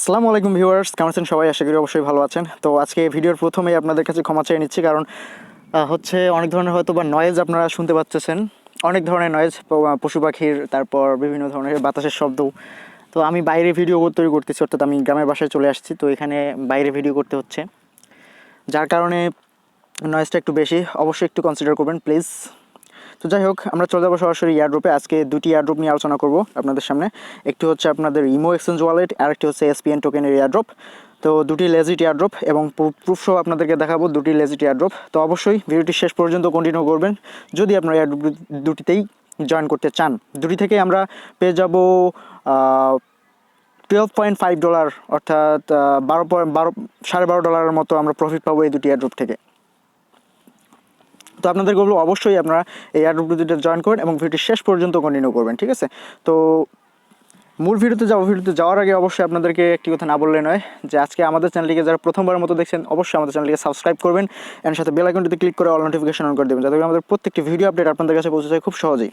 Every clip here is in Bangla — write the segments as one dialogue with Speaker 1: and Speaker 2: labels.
Speaker 1: আসসালামু আলাইকুম ভিউয়ার্স, কেমন আছেন সবাই? আশা করি অবশ্যই ভালো আছেন। তো আজকে ভিডিওর প্রথমেই আপনাদের কাছে ক্ষমা চেয়ে নিচ্ছি, কারণ হচ্ছে অনেক ধরনের হয়তো বা নয়েজ আপনারা শুনতে পাচ্ছেন। অনেক ধরনের নয়েজ, পশু পাখির, তারপর বিভিন্ন ধরনের বাতাসের শব্দ। তো আমি বাইরে ভিডিও তৈরি করতেছি, অর্থাৎ আমি গ্রামের বাসায় চলে আসছি, তো এখানে বাইরে ভিডিও করতে হচ্ছে, যার কারণে নয়েজটা একটু বেশি। অবশ্যই একটু কনসিডার করবেন প্লিজ। তো যাই হোক, আমরা চলে যাবো সরাসরি এয়ারড্রপে। আজকে দুটি এয়ারড্রপ নিয়ে আলোচনা করব আপনাদের সামনে। একটি হচ্ছে আপনাদের ইমো এক্সচেঞ্জ ওয়ালেট, আর একটি হচ্ছে এসপিএন টোকেনের এয়ারড্রপ। তো দুটি লেজিট এয়ারড্রপ এবং প্রুফ সহ আপনাদেরকে দেখাবো দুটি লেজিট এয়ারড্রপ। তো অবশ্যই ভিডিওটি শেষ পর্যন্ত কন্টিনিউ করবেন যদি আপনারা এয়ারড্রপ দুটিতেই জয়েন করতে চান। দুটি থেকে আমরা পেয়ে যাব $12.5, অর্থাৎ $12.5 মতো আমরা প্রফিট পাবো এই দুটি এয়ারড্রপ থেকে। তো আপনাদেরকে বলবো অবশ্যই আপনারা এই এয়ারড্রপ দুটিতে জয়েন করবেন এবং ভিডিওটি শেষ পর্যন্ত কন্টিনিউ করবেন, ঠিক আছে? তো মূল ভিডিওতে যাওয়ার আগে অবশ্যই আপনাদেরকে একটি কথা না বললে নয়, যে আজকে আমাদের চ্যানেলটিকে যারা প্রথমবারের মতো দেখছেন অবশ্যই আমাদের চ্যানেলটিকে সাবস্ক্রাইব করবেন এবং সাথে বেল আইকনটিতে ক্লিক করে অল নোটিফিকেশন অন করে দেবেন, যাতে আমাদের প্রত্যেকটি ভিডিও আপডেট আপনাদের কাছে পৌঁছে যায় খুব সহজেই।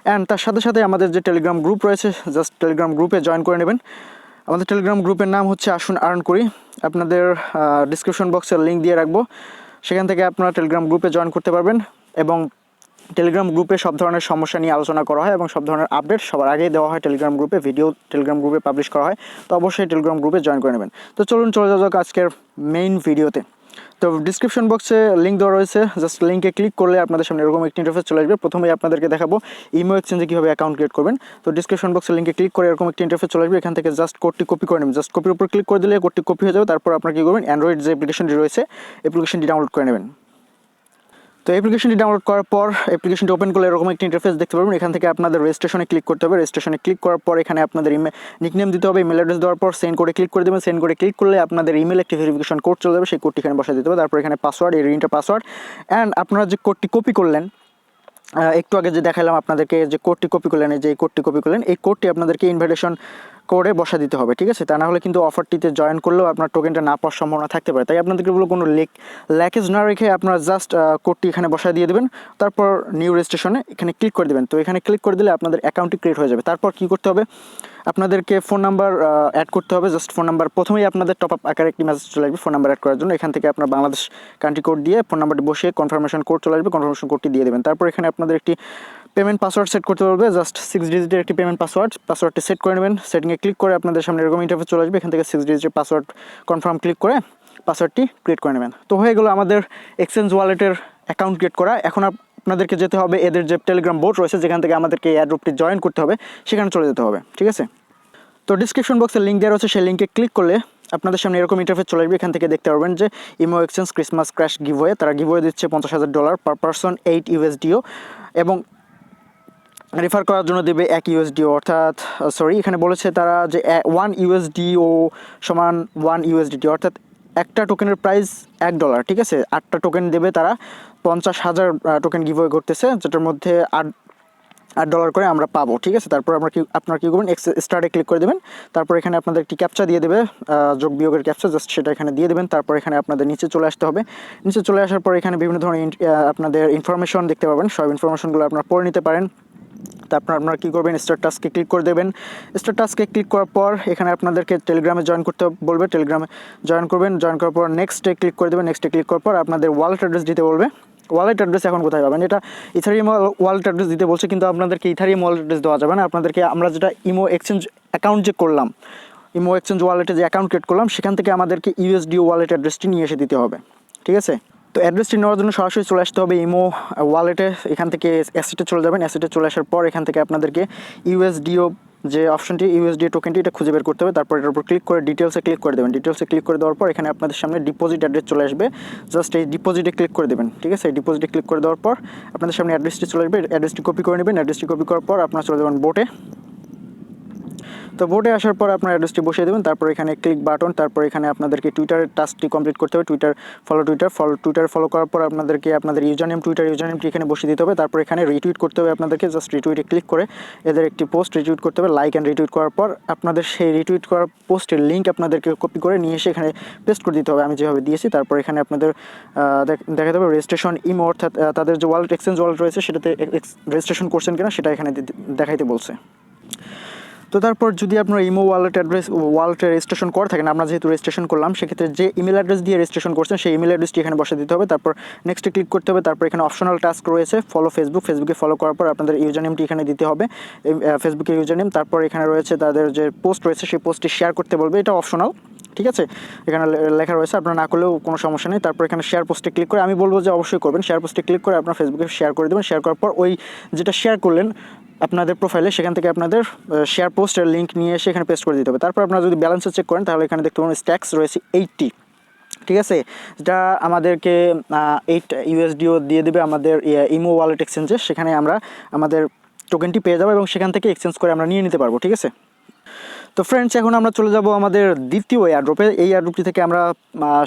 Speaker 1: অ্যান্ড তার সাথে সাথে আমাদের যে টেলিগ্রাম গ্রুপ রয়েছে, জাস্ট টেলিগ্রাম গ্রুপে জয়েন করে নেবেন। আমাদের টেলিগ্রাম গ্রুপের নাম হচ্ছে আসুন আর্ন করি। আপনাদের ডিসক্রিপশন বক্সের লিঙ্ক দিয়ে রাখবো, সেখান থেকে আপনারা টেলিগ্রাম গ্রুপে জয়েন করতে পারবেন। এবং টেলিগ্রাম গ্রুপে সব ধরনের সমস্যা নিয়ে আলোচনা করা হয় এবং সব ধরনের আপডেট সবার আগেই দেওয়া হয় টেলিগ্রাম গ্রুপে, ভিডিও টেলিগ্রাম গ্রুপে পাবলিশ করা হয়। তো অবশ্যই টেলিগ্রাম গ্রুপে জয়েন করে নেবেন। তো চলুন চলে যাওয়া যাক আজকের মেইন ভিডিওতে। তো ডিসক্রিপশন বক্সে লিঙ্ক দেওয়া রয়েছে, জাস্ট লিঙ্কে ক্লিক করলে আপনাদের সামনে এরকম একটি ইন্টারফেস চলে আসবে। প্রথমেই আপনাদেরকে দেখাবো ইমো এক্সচেঞ্জে কীভাবে অ্যাকাউন্ট ক্রিয়েট করবেন। তো ডিসক্রিপশন বক্সে লিঙ্কে ক্লিক করে এরকম একটি ইন্টারফেস চলে আসবে। এখান থেকে জাস্ট কোডটি কপি করে নেবেন, জাস্ট কপির উপর ক্লিক করে দিলে কোডটি কপি হয়ে যাবে। তারপর আপনারা কী করবেন, অ্যান্ড্রয়েড যে অ্যাপ্লিকেশনটি রয়েছে অ্যাপ্লিকেশনটি ডাউনলোড করে নেবেন। তো অ্যাপ্লিকেশনটি ডাউনলোড করার পর অ্যাপ্লিকেশনটি ওপেন করলে এরকম একটি ইন্টারফেস দেখতে পারবেন। এখান থেকে আপনাদের রেজিস্ট্রেশনে ক্লিক করতে হবে। রেজিস্ট্রেশনে ক্লিক করার পর এখানে আপনাদের নিকনেম দিতে হবে, ইমেল অ্যাড্রেস দেওয়ার পর সেন্ড করে ক্লিক করে দেবেন। সেন্ড করে ক্লিক করলে আপনাদের ইমেল একটি ভেরিফিকেশন কোড চলে যাবে, সেই কোডটি এখানে বসে দিতে হবে। তারপর এখানে পাসওয়ার্ড, এই রিন্টার পাসওয়ার্ড। অ্যান্ড আপনারা যে কোডটি কপি করলেন, একটু আগে যে দেখালাম আপনাদেরকে, যে কোডটি কপি করলেন, এই যে কোডটি কপি করলেন, এই কোডটি আপনাদেরকে ইনভাইটেশন কোডে বসা দিতে হবে, ঠিক আছে? তা না হলে কিন্তু অফারটিতে জয়েন করলেও আপনার টোকেনটা না পাওয়ার সম্ভাবনা থাকতে পারে। তাই আপনাদেরকে বলবো কোনো ল্যাকেজ না রেখে আপনারা জাস্ট কোডটি এখানে বসা দিয়ে দেবেন। তারপর নিউ রেজিস্ট্রেশনে এখানে ক্লিক করে দেবেন। তো এখানে ক্লিক করে দিলে আপনাদের অ্যাকাউন্টটি ক্রিয়েট হয়ে যাবে। তারপর কী করতে হবে, আপনাদেরকে ফোন নাম্বার অ্যাড করতে হবে। জাস্ট ফোন নাম্বার, প্রথমেই আপনাদের টপ আপ আকারে একটি মেসেজ চলে আসবে ফোন নাম্বার অ্যাড করার জন্য। এখান থেকে আপনার বাংলাদেশ কান্ট্রি কোড দিয়ে ফোন নাম্বারটি বসিয়ে কনফার্মেশন কোড চলে আসবে, কনফার্মেশন কোডটি দিয়ে দেবেন। তারপর এখানে আপনাদের একটি পেমেন্ট পাসওয়ার্ড সেট করতে পারবে, জাস্ট 6 ডিজিটের একটি পেমেন্ট পাসওয়ার্ডটি সেট করে নেবেন। সেটিংয়ে ক্লিক করে আপনাদের সামনে এরকম ইন্টারফেস চলে আসবে। এখান থেকে 6 ডিজিটের পাসওয়ার্ড কনফার্ম ক্লিক করে পাসওয়ার্ডটি ক্রিয়েট করে নেবেন। তো হয়ে গেলো আমাদের এক্সচেঞ্জ ওয়ালেটের অ্যাকাউন্ট ক্রিয়েট করা। এখন আপনাদেরকে যেতে হবে এদের যে টেলিগ্রাম বোট রয়েছে, যেখান থেকে আমাদেরকে এই এয়ারড্রপটি জয়েন করতে হবে, সেখানে চলে যেতে হবে, ঠিক আছে? তো ডিসক্রিপশন বক্সের লিঙ্ক দেওয়া রয়েছে, সেই লিঙ্কে ক্লিক করলে আপনাদের সামনে এরকম ইন্টারফেস চলে আসবে। এখান থেকে দেখতে পারবেন যে imo exchange Christmas crash giveaway, তারা গিভওয়ে দিচ্ছে $50,000 পার পারসন, 8 USDO, এবং রেফার করার জন্য দেবে 1 USDO, অর্থাৎ এখানে বলেছে তারা যে 1 USDO সমান 1 USDT, অর্থাৎ একটা টোকেনের প্রাইস $1, ঠিক আছে? 8টা টোকেন দেবে তারা, 50,000 টোকেন গিভওয়ে করতেছে, যেটার মধ্যে $8 করে আমরা পাবো, ঠিক আছে? তারপর আপনারা কী করবেন, স্টার্টে ক্লিক করে দেবেন। তারপর এখানে আপনাদের একটি ক্যাপচা দিয়ে দেবে, যোগ বিয়োগের ক্যাপচা, জাস্ট সেটা এখানে দিয়ে দেবেন। তারপর এখানে আপনাদের নিচে চলে আসতে হবে। নিচে চলে আসার পর এখানে বিভিন্ন ধরনের আপনাদের ইনফরমেশন দেখতে পাবেন, সব ইনফরমেশনগুলো আপনারা পড়ে নিতে পারেন। তারপর আপনারা কী করবেন, স্টার্ট টাস্কে ক্লিক করে দেবেন। স্টার্ট টাস্কে ক্লিক করার পর এখানে আপনাদেরকে টেলিগ্রামে জয়েন করতে বলবে, টেলিগ্রামে জয়েন করবেন। জয়েন করার পর নেক্সটে ক্লিক করে দেবেন। নেক্সটে ক্লিক করার পর আপনাদের ওয়ালেট অ্যাড্রেস দিতে বলবে। ওয়ালেট অ্যাড্রেস এখন কোথায় পাবেন, এটা ইথারিয়াম ওয়ালেট অ্যাড্রেস দিতে বলছে, কিন্তু আপনাদেরকে ইথারিয়াম ওয়ালেট অ্যাড্রেস দেওয়া যাবে না। আপনাদেরকে আমরা যেটা ইমো এক্সচেঞ্জ অ্যাকাউন্ট যে করলাম, ইমো এক্সচেঞ্জ ওয়ালেটে যে অ্যাকাউন্ট ক্রিয়েট করলাম, সেখান থেকে আমাদেরকে USDO ওয়ালেট অ্যাড্রেসটি নিয়ে এসে দিতে হবে, ঠিক আছে? তো অ্যাড্রেসটি নেওয়ার জন্য সরাসরি চলে আসতে হবে ইমো ওয়ালেটে। এখান থেকে অ্যাসেটে চলে যাবেন। অ্যাসেটে চলে আসার পর এখান থেকে আপনাদেরকে USDO যে অপশনটি, USDO টোকেনটি, এটা খুঁজে বের করতে হবে। তারপর এটার উপর ক্লিক করে ডিটেলসে ক্লিক করে দেবেন। ডিটেলসে ক্লিক করে দেওয়ার পর এখানে আপনাদের সামনে ডিপোজিট অ্যাড্রেস চলে আসবে, জাস্ট এই ডিপোজিটে ক্লিক করে দেবেন, ঠিক আছে? এই ডিপোজিটে ক্লিক করে দেওয়ার পর আপনাদের সামনে অ্যাড্রেসটি চলে আসবে। অ্যাড্রেসটি কপি করে নেবেন। অ্যাড্রেসটি কপি করার পর আপনারা চলে যাবেন বোটে। তো বোর্ডে আসার পর আপনার অ্যাড্রেসটি বসিয়ে দেবেন। তারপর এখানে ক্লিক বাটন, তারপর এখানে আপনাদেরকে টুইটারের টাস্কটি কমপ্লিট করতে হবে। টুইটার ফলো করার পর আপনাদেরকে আপনাদের ইউজারনেমটি এখানে বসিয়ে দিতে হবে। তারপর এখানে রিটুইট করতে হবে আপনাদেরকে, জাস্ট রিটুইটে ক্লিক করে এদের একটি পোস্ট রিটুইট করতে হবে। লাইক অ্যান্ড রিটুইট করার পর আপনাদের সেই রিটুইট করার পোস্টের লিঙ্ক আপনাদেরকে কপি করে নিয়ে এসে এখানে পেস্ট করে দিতে হবে, আমি যেভাবে দিয়েছি। তারপর এখানে আপনাদের দেখাতে হবে রেজিস্ট্রেশন ইমো, অর্থাৎ তাদের যে ওয়ালেট এক্সচেঞ্জ ওয়ালেট রয়েছে সেটাতে রেজিস্ট্রেশন করছেন কিনা সেটা এখানে দেখাইতে বলছে। তো তারপর যদি আপনার ইমো ওয়ালেটে রেজিস্ট্রেশন করে থাকেন, আমরা যেহেতু রেজিস্ট্রেশন করলাম সেক্ষেত্রে যে ইমেল অ্যাড্রেস দিয়ে রেজিস্ট্রেশন করছেন সেই ইমেল অ্যাড্রেসটি এখানে বসে দিতে হবে। তারপর নেক্সটে ক্লিক করতে হবে। তারপর এখানে অপশনাল টাস্ক রয়েছে ফলো ফেসবুকে ফলো করার পর আপনাদের ইউজার নেমটি এখানে দিতে হবে, ফেসবুকের ইউজার নেম। তারপর এখানে রয়েছে তাদের যে পোস্ট রয়েছে সেই পোস্টটি শেয়ার করতে বলবে, এটা অপশনাল, ঠিক আছে, এখানে লেখা রয়েছে, আপনারা না করলেও কোনো সমস্যা নেই। তারপর এখানে শেয়ার পোস্টে ক্লিক করে, আমি বলবো যে অবশ্যই করবেন, শেয়ার পোস্টে ক্লিক করে আপনার ফেসবুকে শেয়ার করে দেবেন। শেয়ার করার পর ওই যেটা শেয়ার করলেন আপনাদের প্রোফাইলে, সেখান থেকে আপনাদের শেয়ার পোস্টের লিঙ্ক নিয়ে এসে এখানে পেস্ট করে দিতে হবে। তারপর আপনারা যদি ব্যালেন্সে চেক করেন তাহলে এখানে দেখতে পাবেন স্ট্যাক্স রয়েছে 80, ঠিক আছে, যেটা আমাদেরকে 8 USDO দিয়ে দেবে আমাদের ইমো ওয়ালেট এক্সচেঞ্জে। সেখানে আমরা আমাদের টোকেনটি পেয়ে যাবো এবং সেখান থেকে এক্সচেঞ্জ করে আমরা নিয়ে নিতে পারবো, ঠিক আছে। তো ফ্রেন্ডস, এখন আমরা চলে যাব আমাদের দ্বিতীয় এয়ারড্রপে। এই এয়ারড্রপটি থেকে আমরা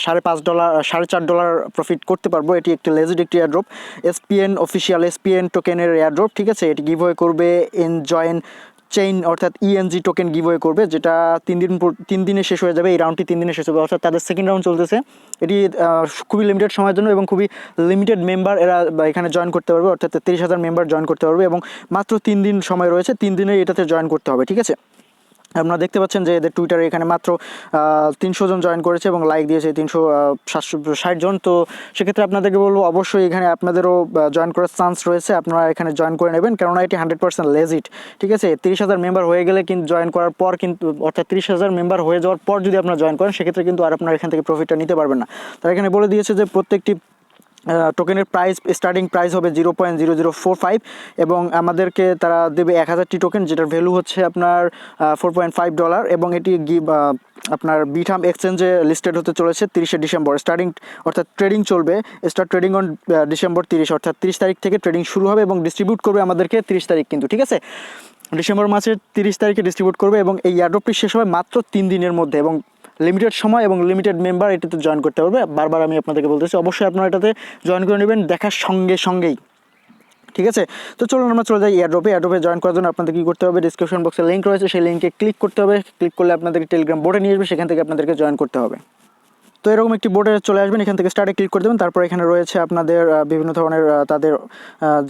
Speaker 1: $5.5 প্রফিট করতে পারবো। এটি একটি লেজিট একটি এয়ারড্রপ, অফিসিয়াল SPN টোকেনের এয়ারড্রপ, ঠিক আছে। এটি গিভওয়ে করবে জয়েন চেইন অর্থাৎ ENG টোকেন গিভওয়ে করবে, যেটা 3 দিনে শেষ হয়ে যাবে। এই রাউন্ডটি 3 দিনে শেষ হবে, অর্থাৎ তাদের সেকেন্ড রাউন্ড চলতেছে। এটি খুবই লিমিটেড সময়ের জন্য এবং খুবই লিমিটেড মেম্বার এরা এখানে জয়েন করতে পারবে, অর্থাৎ 30,000 মেম্বার জয়েন করতে পারবে এবং মাত্র 3 দিন সময় রয়েছে, 3 দিনে এটাতে জয়েন করতে হবে, ঠিক আছে। আপনারা দেখতে পাচ্ছেন যে এদের টুইটারে এখানে মাত্র 300 জন জয়েন করেছে এবং লাইক দিয়েছে 360 জন। তো সেক্ষেত্রে আপনাদেরকে বলবো অবশ্যই এখানে আপনাদেরও জয়েন করার চান্স রয়েছে, আপনারা এখানে জয়েন করে নেবেন, কেননা এটি 100% লেজিট, ঠিক আছে। 30,000 মেম্বার হয়ে গেলে কিন্তু জয়েন করার পর কিন্তু, অর্থাৎ 30,000 মেম্বার হয়ে যাওয়ার পর যদি আপনারা জয়েন করেন সেক্ষেত্রে কিন্তু আর আপনারা এখান থেকে প্রফিটটা নিতে পারবেন না। তারা এখানে বলে দিয়েছে যে প্রত্যেকটি টোকেনের প্রাইস, স্টার্টিং প্রাইস হবে 0.0045 এবং আমাদেরকে তারা দেবে 1000টি টোকেন, যেটার ভ্যালু হচ্ছে আপনার $4.5 এবং এটি আপনার বিটাম এক্সচেঞ্জে লিস্টেড হতে চলেছে 30শে ডিসেম্বর। অর্থাৎ ট্রেডিং চলবে, স্টার্ট ট্রেডিং অন ডিসেম্বর 30, অর্থাৎ 30 তারিখ থেকে ট্রেডিং শুরু হবে এবং ডিস্ট্রিবিউট করবে আমাদেরকে 30 তারিখ কিন্তু, ঠিক আছে, ডিসেম্বর মাসের 30 তারিখে ডিস্ট্রিবিউট করবে এবং এই এয়ারড্রপটি শেষ হবে মাত্র 3 দিনের মধ্যে এবং লিমিটেড সময় এবং লিমিটেড মেম্বার এটাতে জয়েন করতে পারবে। বারবার আমি আপনাদেরকে বলতেছি অবশ্যই আপনারা এটাতে জয়েন করে নেবেন দেখার সঙ্গেই, ঠিক আছে। তো চলুন আমরা চলে যাই এয়ারড্রপে জয়েন করার জন্য আপনাদের কী করতে হবে, ডিসক্রিপশন বক্সে লিঙ্ক রয়েছে, সেই লিঙ্কে ক্লিক করতে হবে। ক্লিক করলে আপনাদেরকে টেলিগ্রাম বোর্ডে নিয়ে আসবে, সেখান থেকে আপনাদেরকে জয়েন করতে হবে। তো এরকম একটি বোর্ডে চলে আসবেন, এখান থেকে স্টার্টে ক্লিক করে দেবেন। তারপর এখানে রয়েছে আপনাদের বিভিন্ন ধরনের তাদের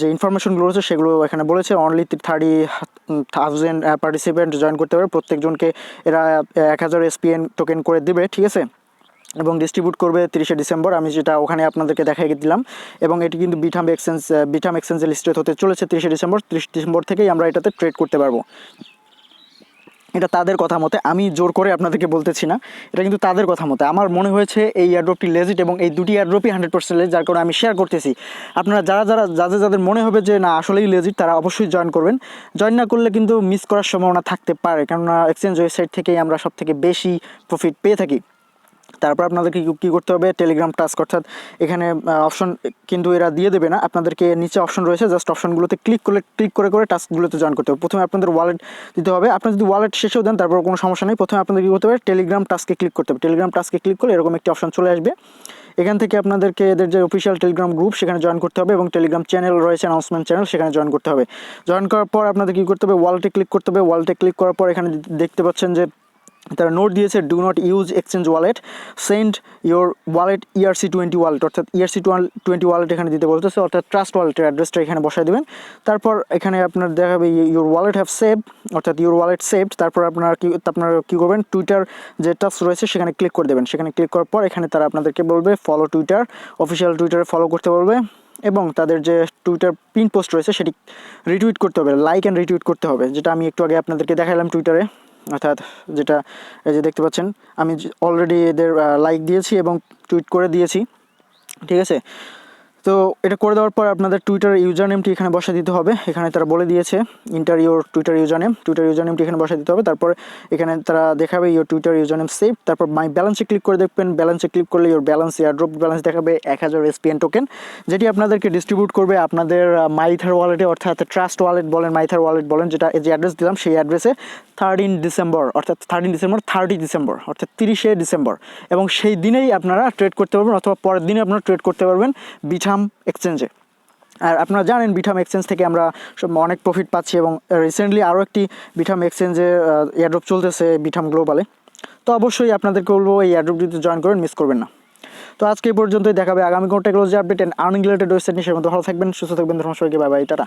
Speaker 1: যে ইনফরমেশনগুলো রয়েছে সেগুলো এখানে বলেছে। অনলি 30,000 পার্টিসিপেন্ট জয়েন করতে পারবে, প্রত্যেকজনকে এরা 1000 SPN টোকেন করে দেবে, ঠিক আছে, এবং ডিস্ট্রিবিউট করবে 30শে ডিসেম্বর, আমি যেটা ওখানে আপনাদেরকে দেখাই দিলাম। এবং এটি কিন্তু বিটাম এক্সচেঞ্জে লিস্টেড হতে চলেছে 30শে ডিসেম্বর। 30 ডিসেম্বর থেকেই আমরা এটাতে ট্রেড করতে পারবো। এটা তাদের কথা মতে, আমি জোর করে আপনাদেরকে বলতেছি না, এটা কিন্তু তাদের কথা মতে। আমার মনে হয়েছে এই এয়ারড্রপটি লেজিট এবং এই দুটি এয়ারড্রপই 100% লেজিট, যার কারণে আমি শেয়ার করতেছি। আপনারা যাদের মনে হবে যে না আসলেই লেজিট, তারা অবশ্যই জয়েন করবেন। জয়েন না করলে কিন্তু মিস করার সম্ভাবনা থাকতে পারে, কেননা এক্সচেঞ্জ ওয়েবসাইট থেকেই আমরা সবথেকে বেশি প্রফিট পেয়ে থাকি। তারপর আপনাদেরকে কী করতে হবে, টেলিগ্রাম টাস্ক, অর্থাৎ এখানে অপশন কিন্তু এরা দিয়ে দেবে না, আপনাদেরকে নিচে অপশন রয়েছে, জাস্ট অপশনগুলোতে ক্লিক করে টাস্কগুলোতে জয়েন করতে হবে। প্রথমে আপনাদের ওয়ালেট দিতে হবে, আপনি যদি ওয়ালেট শেষেও দেন তারপর কোনো সমস্যা নেই। প্রথমে আপনাদের কী করতে হবে, টেলিগ্রাম টাস্কে ক্লিক করতে হবে। টেলিগ্রাম টাস্কে ক্লিক করলে এরকম একটি অপশন চলে আসবে, এখান থেকে আপনাদেরকে এদের যে অফিসিয়াল টেলিগ্রাম গ্রুপ সেখানে জয়েন করতে হবে এবং টেলিগ্রাম চ্যানেল রয়েছে, অ্যানাউন্সমেন্ট চ্যানেল, সেখানে জয়েন করতে হবে। জয়েন করার পর আপনাদের কী করতে হবে, ওয়ালেটে ক্লিক করতে হবে। ওয়ালেটে ক্লিক করার পর এখানে দেখতে পাচ্ছেন যে তারা নোট দিয়েছে, do not use exchange wallet, send your wallet ERC20 wallet, অর্থাৎ ERC20 ওয়ালেট এখানে দিতে বলতেছে, অর্থাৎ ট্রাস্ট ওয়ালেটের অ্যাড্রেসটা এখানে বসায় দেবেন। তারপর এখানে আপনার দেখাবে ইউর ওয়ালেট হ্যাভ সেভড, অর্থাৎ ইউর ওয়ালেট সেভড। তারপর আপনারা কী করবেন, টুইটার যে টাস্ক রয়েছে সেখানে ক্লিক করে দেবেন। সেখানে ক্লিক করার পর এখানে তারা আপনাদেরকে বলবে ফলো টুইটার, অফিসিয়াল টুইটারে ফলো করতে বলবে এবং তাদের যে টুইটার পিন পোস্ট রয়েছে সেটি রিটুইট করতে হবে, লাইক অ্যান্ড রিটুইট করতে হবে, যেটা আমি একটু আগে আপনাদেরকে দেখালাম টুইটারে, অর্থাৎ যেটা এই যে দেখতে পাচ্ছেন আমি অলরেডি এদের লাইক দিয়েছি এবং টুইট করে দিয়েছি, ঠিক আছে। তো এটা করে দেওয়ার পর আপনাদের টুইটার ইউজার নেমটি এখানে বসে দিতে হবে। এখানে তারা বলে দিয়েছে ইন্টার ইউর টুইটার ইউজার নেমটি এখানে বসে দিতে হবে। তারপর এখানে তারা দেখাবে your Twitter user name save. তারপর মাই ব্যালেন্সে ক্লিক করে দেখবেন, ব্যালেন্সে ক্লিক করলে ইউর ব্যালেন্স এয়ারড্রপ ব্যালেন্স দেখাবে 1000 SPN টোকেন, যেটি আপনাদেরকে ডিস্ট্রিবিউট করবে আপনাদের মাইথার ওয়ালেটে, অর্থাৎ ট্রাস্ট ওয়ালেট বলেন, মাইথার ওয়ালেট বলেন, যেটা যে অ্যাড্রেস দিলাম সেই অ্যাড্রেসে 30 ডিসেম্বর, অর্থাৎ 30শে ডিসেম্বর এবং সেই দিনেই আপনারা ট্রেড করতে পারবেন, অথবা পরের দিনে আপনারা ট্রেড করতে পারবেন বিটাম এক্সচেঞ্জে। আর আপনারা জানেন বিটাম এক্সচেঞ্জ থেকে আমরা অনেক প্রফিট পাচ্ছি এবং রিসেন্টলি আরও একটি বিটাম এক্সচেঞ্জে এয়ারড্রপ চলতেছে বিটাম গ্লোবালে। তো অবশ্যই আপনাদেরকে বলবো এই এয়ারড্রপটিতে জয়েন করেন, মিস করবেন না। তো আজকে এই পর্যন্তই, দেখাবে আগামী কোনো technology update and earning related website নিয়ে। সে মতো ভালো থাকবেন, সুস্থ থাকবেন, ধন্যবাদ সবাইকে, বাই বাই, টাটা।